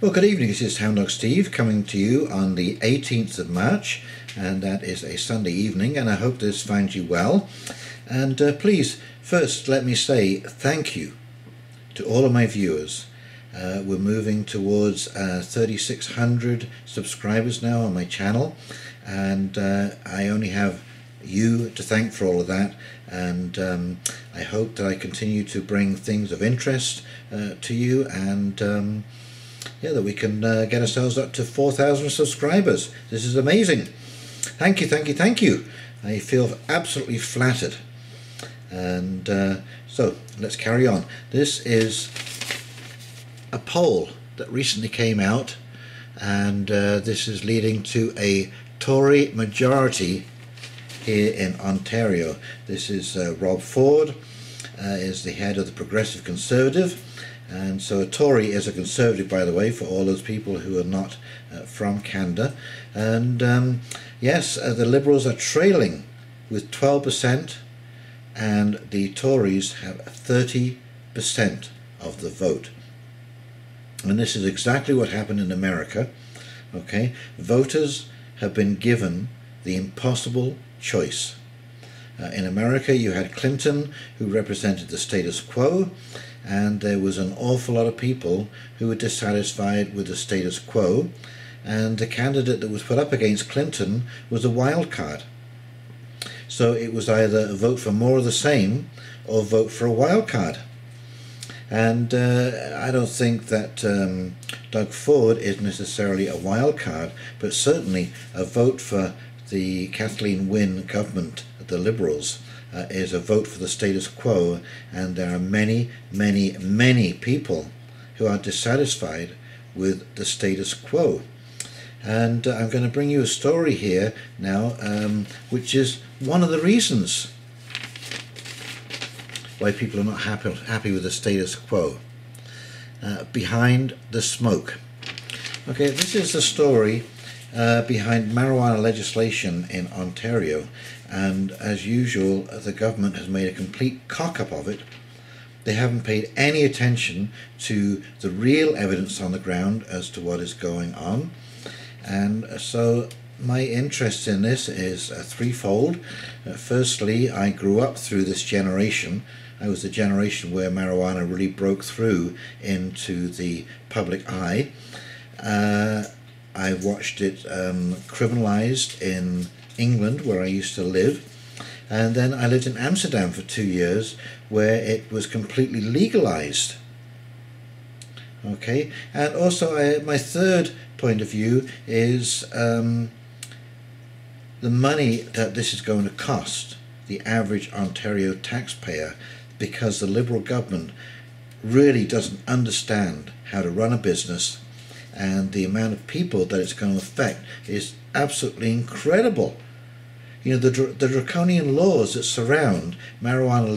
Well, good evening. This is Hound Dog Steve coming to you on the 18th of March, and that is a Sunday evening, and I hope this finds you well. And please, first let me say thank you to all of my viewers. We're moving towards 3,600 subscribers now on my channel, and I only have you to thank for all of that, and I hope that I continue to bring things of interest to you, and yeah, that we can get ourselves up to 4,000 subscribers. This is amazing. Thank you, thank you, thank you. I feel absolutely flattered. And so let's carry on. This is a poll that recently came out, and this is leading to a Tory majority here in Ontario. This is Rob Ford is the head of the Progressive Conservative. And so a Tory is a Conservative, by the way, for all those people who are not from Canada. And yes, the Liberals are trailing with 12%, and the Tories have 30% of the vote. And this is exactly what happened in America. Okay, voters have been given the impossible choice. In America, you had Clinton, who represented the status quo, and there was an awful lot of people who were dissatisfied with the status quo, and the candidate that was put up against Clinton was a wild card. So it was either vote for more of the same or vote for a wild card. And I don't think that Doug Ford is necessarily a wild card, but certainly a vote for the Kathleen Wynne government, the Liberals, is a vote for the status quo, and there are many, many, many people who are dissatisfied with the status quo. And I'm going to bring you a story here now, which is one of the reasons why people are not happy with the status quo. Behind the smoke. Okay, this is the story behind marijuana legislation in Ontario, and as usual the government has made a complete cock-up of it. They haven't paid any attention to the real evidence on the ground as to what is going on, and so my interest in this is threefold. Firstly, I grew up through this generation. I was the generation where marijuana really broke through into the public eye. I watched it criminalized in England, where I used to live, and then I lived in Amsterdam for 2 years, where it was completely legalized. Okay, and also my third point of view is the money that this is going to cost the average Ontario taxpayer, because the Liberal government really doesn't understand how to run a business, and the amount of people that it's going to affect is absolutely incredible. You know, the draconian laws that surround marijuana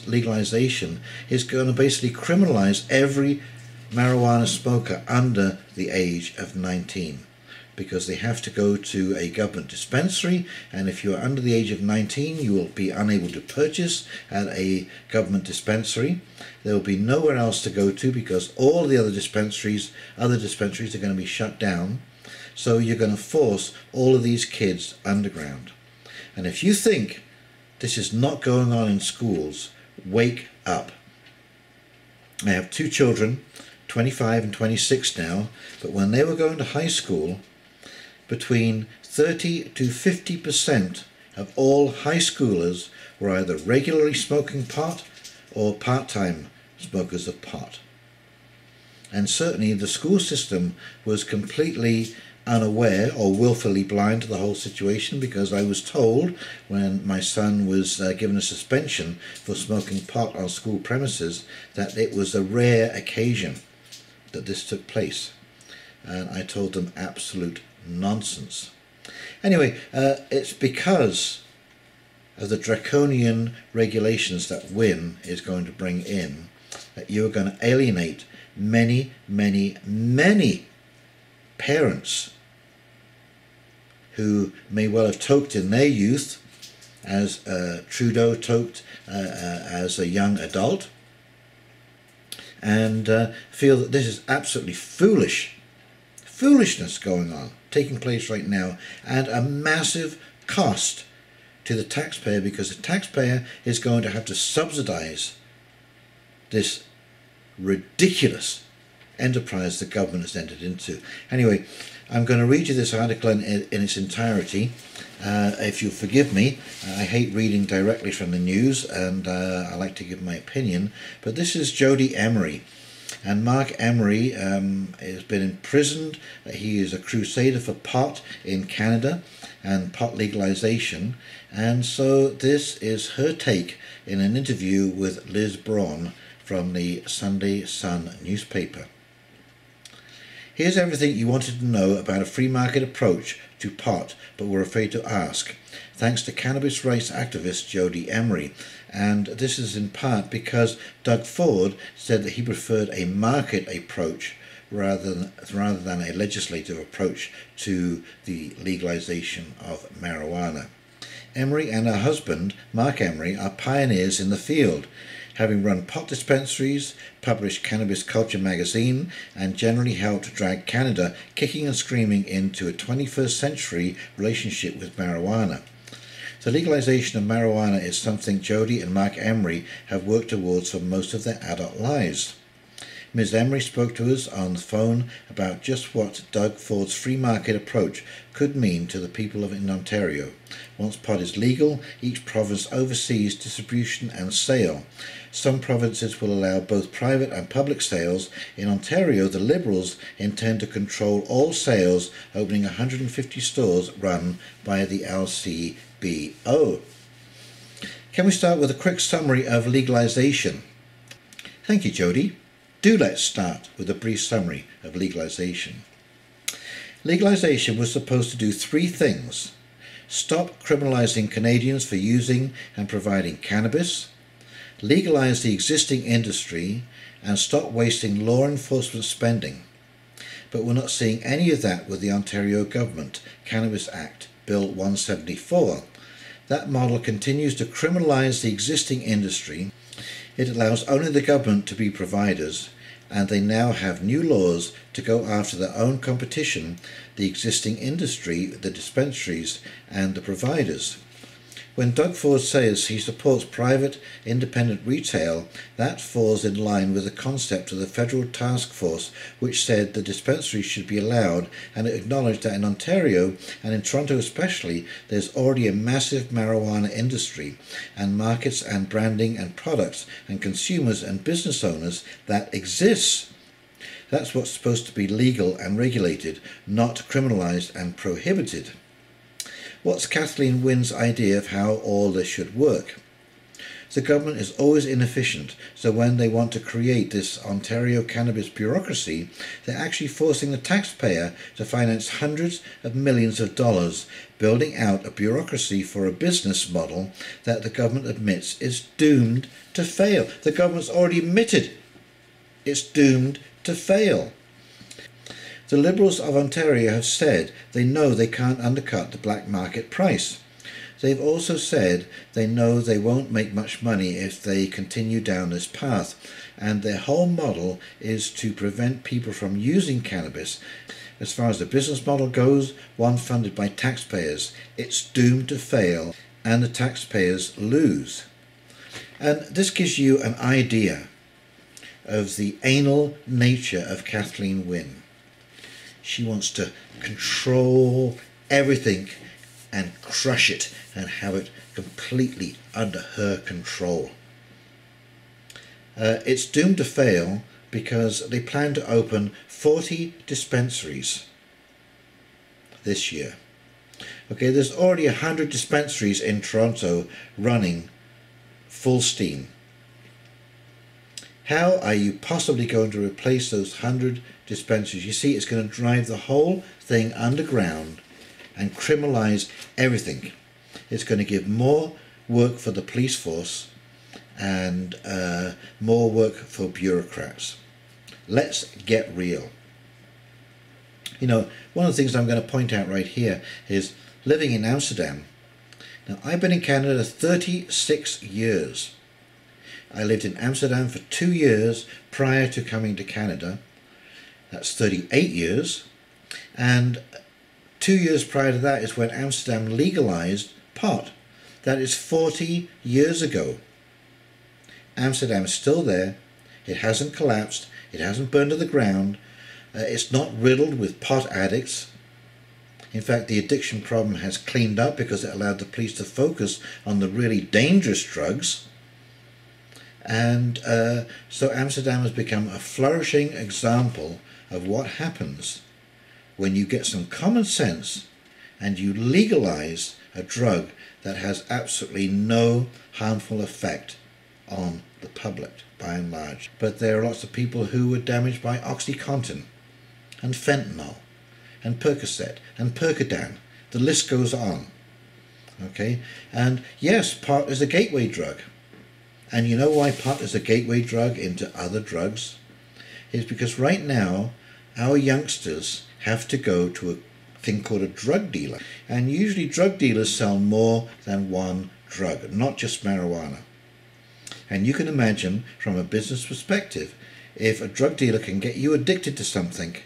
legalization is going to basically criminalize every marijuana smoker under the age of 19, because they have to go to a government dispensary, and if you are under the age of 19 you will be unable to purchase at a government dispensary. There will be nowhere else to go to, because all the other dispensaries are going to be shut down. So you're going to force all of these kids underground. And if you think this is not going on in schools, wake up. I have two children, 25 and 26 now, but when they were going to high school, between 30 to 50% of all high schoolers were either regularly smoking pot or part-time smokers of pot. And certainly the school system was completely unaware or willfully blind to the whole situation, because I was told when my son was given a suspension for smoking pot on school premises that it was a rare occasion that this took place. And I told them absolute nonsense. Anyway, it's because of the draconian regulations that Wynne is going to bring in that you are going to alienate many, many, many parents who may well have toked in their youth, as Trudeau toked as a young adult, and feel that this is absolutely foolish foolishness going on, taking place right now, and a massive cost to the taxpayer, because the taxpayer is going to have to subsidize this ridiculous enterprise the government has entered into. Anyway, I'm going to read you this article in its entirety. If you'll forgive me, I hate reading directly from the news, and I like to give my opinion, but this is Jody Emery. And Mark Emery has been imprisoned. He is a crusader for pot in Canada and pot legalization. And so this is her take in an interview with Liz Braun from the Sunday Sun newspaper. Here's everything you wanted to know about a free market approach to pot but were afraid to ask, thanks to cannabis rights activist Jody Emery. And this is in part because Doug Ford said that he preferred a market approach rather than a legislative approach to the legalization of marijuana. Emery and her husband, Mark Emery, are pioneers in the field, having run pot dispensaries, published Cannabis Culture magazine, and generally helped drag Canada kicking and screaming into a 21st century relationship with marijuana. The legalization of marijuana is something Jody and Mark Emery have worked towards for most of their adult lives. Ms. Emery spoke to us on the phone about just what Doug Ford's free market approach could mean to the people in Ontario. Once pot is legal, each province oversees distribution and sale. Some provinces will allow both private and public sales. In Ontario, the Liberals intend to control all sales, opening 150 stores run by the LCBO. Can we start with a quick summary of legalization? Thank you, Jody. Do let's start with a brief summary of legalization. Legalization was supposed to do three things: stop criminalizing Canadians for using and providing cannabis, legalize the existing industry, and stop wasting law enforcement spending. But we're not seeing any of that with the Ontario Government Cannabis Act, Bill 174. That model continues to criminalize the existing industry. It allows only the government to be providers, and they now have new laws to go after their own competition, the existing industry, the dispensaries, and the providers. When Doug Ford says he supports private, independent retail, that falls in line with the concept of the federal task force, which said the dispensaries should be allowed, and it acknowledged that in Ontario, and in Toronto especially, there's already a massive marijuana industry, and markets and branding and products and consumers and business owners that exists. That's what's supposed to be legal and regulated, not criminalized and prohibited. What's Kathleen Wynne's idea of how all this should work? The government is always inefficient, so when they want to create this Ontario cannabis bureaucracy, they're actually forcing the taxpayer to finance hundreds of millions of dollars, building out a bureaucracy for a business model that the government admits is doomed to fail. The government's already admitted it's doomed to fail. The Liberals of Ontario have said they know they can't undercut the black market price. They've also said they know they won't make much money if they continue down this path, and their whole model is to prevent people from using cannabis. As far as the business model goes, one funded by taxpayers, it's doomed to fail, and the taxpayers lose. And this gives you an idea of the anal nature of Kathleen Wynne. She wants to control everything and crush it and have it completely under her control. It's doomed to fail because they plan to open 40 dispensaries this year. Okay, there's already 100 dispensaries in Toronto running full steam. How are you possibly going to replace those 100 dispensaries? You see, it's going to drive the whole thing underground and criminalize everything. It's going to give more work for the police force and more work for bureaucrats. Let's get real. You know, one of the things I'm going to point out right here is living in Amsterdam. Now, I've been in Canada 36 years. I lived in Amsterdam for 2 years prior to coming to Canada. That's 38 years. And 2 years prior to that is when Amsterdam legalized pot. That is 40 years ago. Amsterdam is still there. It hasn't collapsed. It hasn't burned to the ground. It's not riddled with pot addicts. In fact, the addiction problem has cleaned up because it allowed the police to focus on the really dangerous drugs. And so Amsterdam has become a flourishing example of what happens when you get some common sense and you legalize a drug that has absolutely no harmful effect on the public by and large. But there are lots of people who were damaged by OxyContin and fentanyl and Percocet and Percodan. The list goes on. Okay, and yes, pot is a gateway drug. And you know why pot is a gateway drug into other drugs? It's because right now our youngsters have to go to a thing called a drug dealer. And usually drug dealers sell more than one drug, not just marijuana. And you can imagine from a business perspective, if a drug dealer can get you addicted to something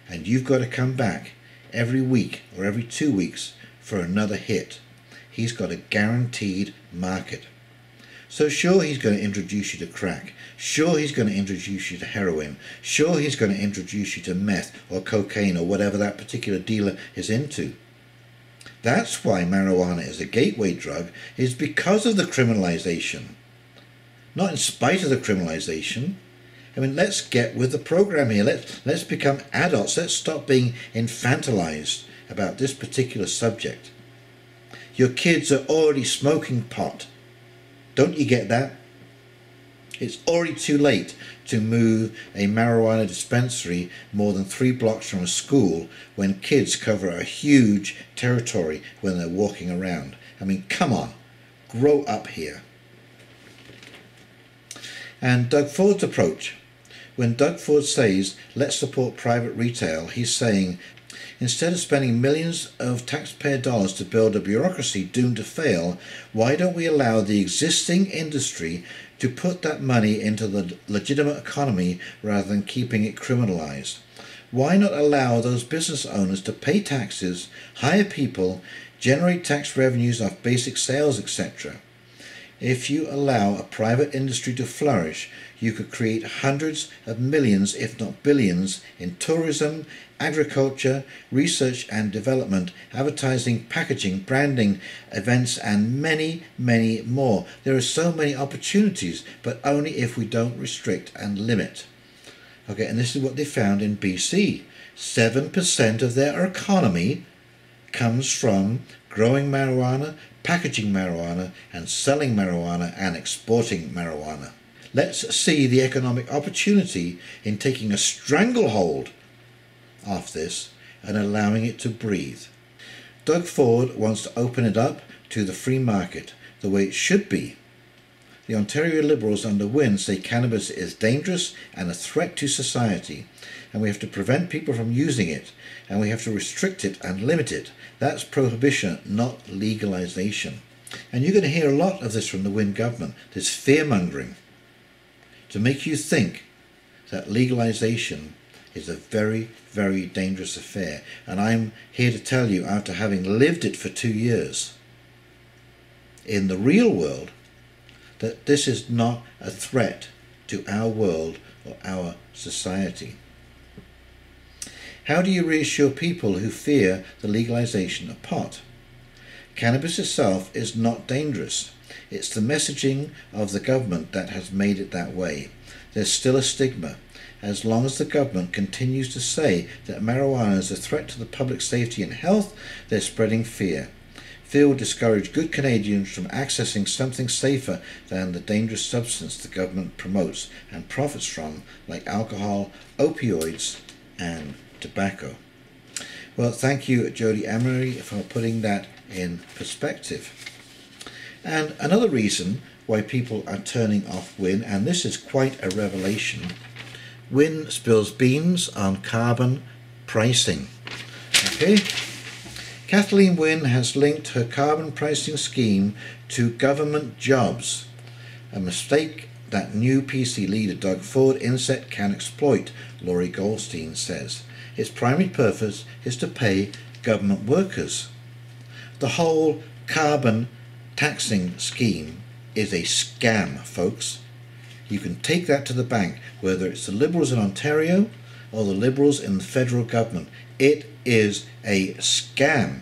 and you've got to come back every week or every 2 weeks for another hit, he's got a guaranteed market. So sure, he's going to introduce you to crack. Sure, he's going to introduce you to heroin. Sure, he's going to introduce you to meth or cocaine or whatever that particular dealer is into. That's why marijuana is a gateway drug, is because of the criminalization. Not in spite of the criminalization. I mean, let's get with the program here. Let's become adults. Let's stop being infantilized about this particular subject. Your kids are already smoking pot. Don't you get that? It's already too late to move a marijuana dispensary more than 3 blocks from a school when kids cover a huge territory when they're walking around. I mean, come on, grow up here. And Doug Ford's approach. When Doug Ford says, let's support private retail, he's saying, instead of spending millions of taxpayer dollars to build a bureaucracy doomed to fail, why don't we allow the existing industry to put that money into the legitimate economy rather than keeping it criminalized? Why not allow those business owners to pay taxes, hire people, generate tax revenues off basic sales, etc.? If you allow a private industry to flourish, you could create hundreds of millions, if not billions, in tourism, agriculture, research and development, advertising, packaging, branding, events, and many, many more. There are so many opportunities, but only if we don't restrict and limit. Okay, and this is what they found in BC. 7% of their economy comes from growing marijuana, packaging marijuana, and selling marijuana and exporting marijuana. Let's see the economic opportunity in taking a stranglehold off this and allowing it to breathe. Doug Ford wants to open it up to the free market the way it should be. The Ontario Liberals under Wynne say cannabis is dangerous and a threat to society, and we have to prevent people from using it, and we have to restrict it and limit it. That's prohibition, not legalization. And you're going to hear a lot of this from the Wynne government, this fear-mongering, to make you think that legalization is a very, very dangerous affair. And I'm here to tell you, after having lived it for 2 years, in the real world, that this is not a threat to our world or our society. How do you reassure people who fear the legalization of pot? Cannabis itself is not dangerous. It's the messaging of the government that has made it that way. There's still a stigma. As long as the government continues to say that marijuana is a threat to the public safety and health, they're spreading fear. Fear will discourage good Canadians from accessing something safer than the dangerous substance the government promotes and profits from, like alcohol, opioids, and tobacco. Well, thank you, Jodie Emery, for putting that in perspective. And another reason why people are turning off Wynne, and this is quite a revelation, Wynne spills beans on carbon pricing. Okay? Kathleen Wynne has linked her carbon pricing scheme to government jobs, a mistake that new PC leader Doug Ford Inset can exploit, Laurie Goldstein says. its primary purpose is to pay government workers. The whole carbon taxing scheme is a scam, folks. You can take that to the bank, whether it's the Liberals in Ontario or the Liberals in the federal government. It is a scam.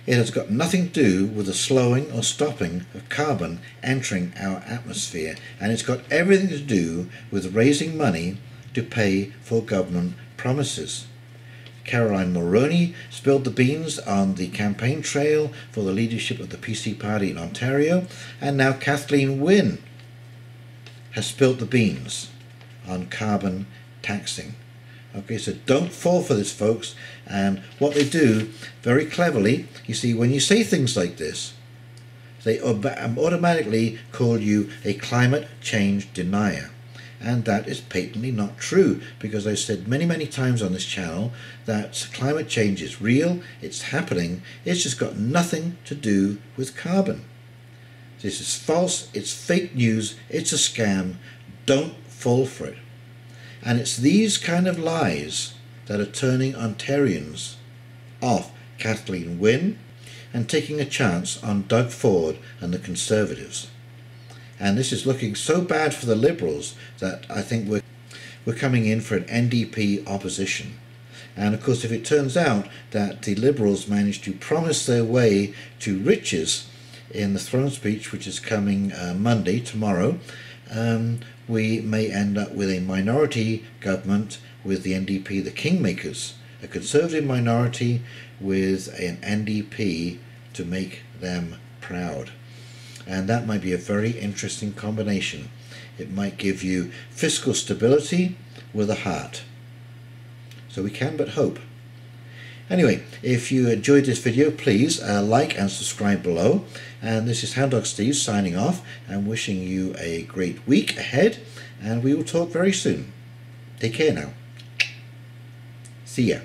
It has got nothing to do with the slowing or stopping of carbon entering our atmosphere, and it's got everything to do with raising money to pay for government promises. Caroline Mulroney spilled the beans on the campaign trail for the leadership of the PC party in Ontario, and now Kathleen Wynne has spilled the beans on carbon taxing. Okay, so don't fall for this, folks. And what they do very cleverly, you see, when you say things like this, they automatically call you a climate change denier. And that is patently not true, because I've said many times on this channel that climate change is real, it's happening, it's just got nothing to do with carbon. This is false, it's fake news, it's a scam. Don't fall for it. And it's these kind of lies that are turning Ontarians off Kathleen Wynne and taking a chance on Doug Ford and the Conservatives. And this is looking so bad for the Liberals that I think we're coming in for an NDP opposition. And of course, if it turns out that the Liberals manage to promise their way to riches in the throne speech, which is coming Monday, tomorrow, we may end up with a minority government with the NDP, the kingmakers, a Conservative minority with an NDP to make them proud. And that might be a very interesting combination. It might give you fiscal stability with a heart. So we can but hope. Anyway, if you enjoyed this video, please like and subscribe below. And this is Hound Dog Steve signing off and wishing you a great week ahead. And we will talk very soon. Take care now. See ya.